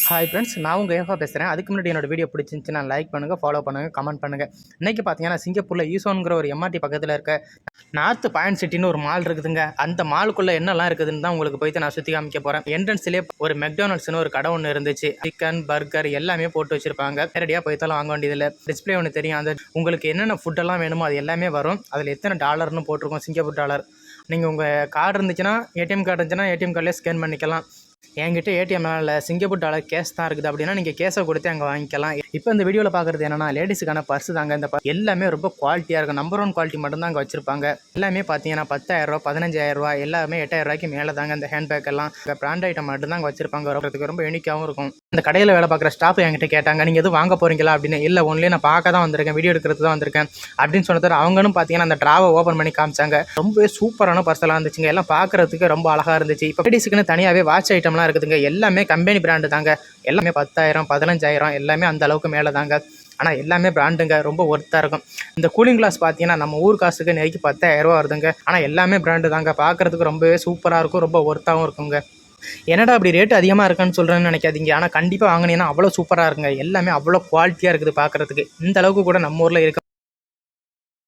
Hi friends, நான் உங்கள் ஏஃபா பேசுகிறேன். அதுக்கு முன்னாடி என்னோட வீடியோ பிடிச்சிருந்துச்சுன்னா லைக் பண்ணுங்கள், ஃபாலோ பண்ணுங்கள், கமெண்ட் பண்ணுங்கள். இன்றைக்கி பார்த்தீங்கன்னா சிங்கப்பூரில் ஈசோன்கிற ஒரு எம்ஆர்டி பக்கத்தில் இருக்க நார்த் பாயிண்ட் சிட்டின்னு ஒரு மால் இருக்குதுங்க. அந்த மாலுக்குள்ளே என்னெல்லாம் இருக்குதுன்னு தான் உங்களுக்கு போய்ட்டு நான் சுற்றி காமிக்க போகிறேன். என்ட்ரன்ஸ்லேயே ஒரு மெக்டானல்ட்ஸ்னு ஒரு கடை ஒன்று இருந்துச்சு. சிக்கன், பர்கர் எல்லாமே போட்டு வச்சுருப்பாங்க. நேரடியாக போய்த்தாலும் வாங்க வேண்டியதில்லை. டிஸ்பிளே ஒன்று தெரியும். அந்த உங்களுக்கு என்னென்ன ஃபுட்டெல்லாம் வேணுமோ அது எல்லாமே வரும். அதில் எத்தனை டாலர்னு போட்டிருக்கோம், சிங்கப்பூர் டாலர். நீங்கள் உங்கள் கார்டு இருந்துச்சுன்னா, ஏடிஎம் கார்டு இருந்துச்சுன்னா ஏடிஎம் கார்டிலே ஸ்கேன் பண்ணிக்கலாம். என்கிட்ட ஏடிஎம் இல்லை, சிங்கப்பூர் டாலர் கேஷ் தான் இருக்குது அப்படின்னா நீங்கள் கேஷை கொடுத்து அங்கே வாங்கிக்கலாம். இப்போ இந்த வீடியோவில் பார்க்குறது என்னன்னா லேடிஸுக்கான பர்ஸ் தாங்க. இந்த எல்லாமே ரொம்ப குவாலிட்டியாக இருக்கும். நம்பர் 1 குவாலிட்டி மட்டும்தான் அங்கே வச்சிருப்பாங்க. எல்லாமே பார்த்தீங்கன்னா 10,000 15,000 எல்லாமே 8,000 மேலே தாங்க. இந்த ஹேண்ட்பேக் எல்லாம் பிராண்ட் ஐட்டம் மட்டும்தான் அங்கே வச்சிருப்பாங்க. வரதுக்கு ரொம்ப யூனிக்காகவும் இருக்கும். இந்த கடையில் வேலை பார்க்குற ஸ்டாஃப் என்கிட்ட கேட்டாங்க, நீங்கள் எதுவும் வாங்க போகிறீங்களா அப்படின்னு. இல்லை, ஒன்லி நான் பார்க்க தான் வந்திருக்கேன், வீடியோ எடுக்கிறது தான் வந்திருக்கேன் அப்படின்னு சொன்னது. அவங்களும் பார்த்தீங்கன்னா அந்த ட்ராவை ஓப்பன் பண்ணி காமிச்சாங்க. ரொம்பவே சூப்பரான பர்செல்லாம் இருந்துச்சுங்க. எல்லாம் பார்க்குறதுக்கு ரொம்ப அழகாக இருந்துச்சு. இப்போ லேடிஸுக்குன்னு தனியாகவே வாட்ச் ஐட்டம்லாம் இருக்குதுங்க. எல்லாமே கம்பெனி பிராண்டு தாங்க. எல்லாமே 10,000 15,000 எல்லாமே அந்த அளவுக்கு மேலே தாங்க. ஆனால் எல்லாமே பிராண்டுங்க, ரொம்ப ஒர்த்தாக இருக்கும். இந்த கூலிங் கிளாஸ் பார்த்தீங்கன்னா நம்ம ஊர் காசுக்கு நெருக்கி 10,000 வருதுங்க. ஆனால் எல்லாமே பிராண்டு தாங்க. பார்க்குறதுக்கு ரொம்பவே சூப்பராக இருக்கும், ரொம்ப ஒர்த்தாகவும் இருக்குங்க. என்னடா அப்படி ரேட்டு அதிகமாக இருக்குன்னு சொல்கிறேன்னு நினைக்காதீங்க. ஆனால் கண்டிப்பாக வாங்கினீங்கன்னா அவ்வளோ சூப்பராக இருக்குங்க. எல்லாமே அவ்வளோ குவாலிட்டியாக இருக்குது பார்க்குறதுக்கு. இந்த அளவுக்கு கூட நம்ம ஊரில் இருக்க